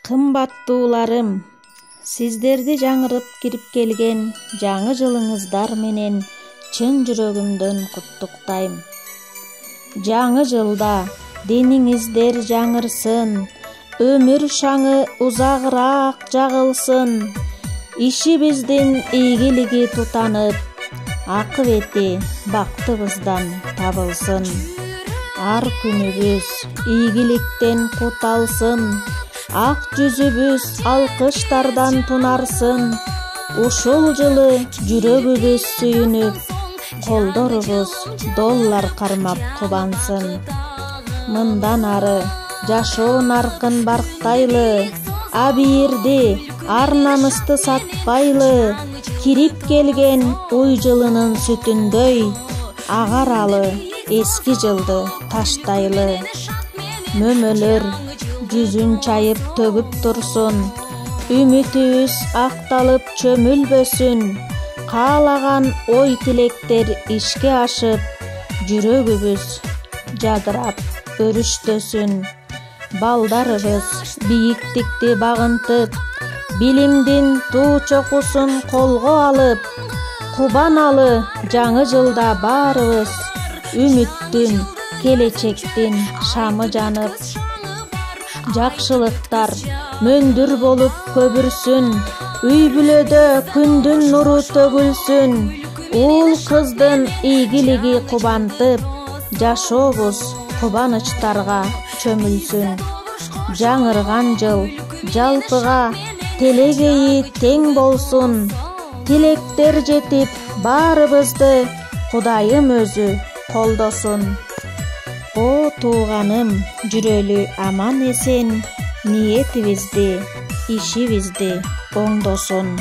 Кымбаттууларым, сиздерди жаңырып кирип келген жаңы жылыңыздар менен чын жүрөгүмдөн куттуктайм. Жаңы жылда дениңиздер жаңырсын, өмүр шаңы узагыраак жагылсын, ишибиздин ийгилиги тутанып, акыбети бактыбыздан табылсын. Ар күнүбүз ийгиликтен кут алсын, ак жүзүбүз алкыштардан тунарсын. Ушул жылы жүрөгүбүз сүйүнүп, колдорубуз доллар кармап кубансын. Мындан ары жашоо наркын барктайлы, абийирди, ар намысты сатпайлы, кирип келген уй жылынын сүтүндөй, агаралы эски жылды таштайлы. Мөмөлөр жүзүн чайып төгүп турсун, үмүтүбүз акталып чөмүлбөсүн. Каалаган ой тилектер ишке ашып, жүрөгүбүз жадырап өрүштөсүн. Балдарыбыз бийиктикти багынтып, билимдин туу чокусун колго алып, кубаналы жаңы жылда баарыбыз, үмүттүн, келечектин шамы жанып. Жакшылыктар мөндүр болуп көбүрсүн, үй бүлөдө күндүн нуру төгүлсүн. Уул кыздын ийгилиги кубантып, жашообуз кубанычтарга чөмүлсүн. Жаңырган жыл жалпыга телегейи тең болсун. Тилектер жетип баарыбызды Кудайым өзү колдосун. О тууганым, жүрөлү аман эсен, ниетибизди, ишибизди оңдосун.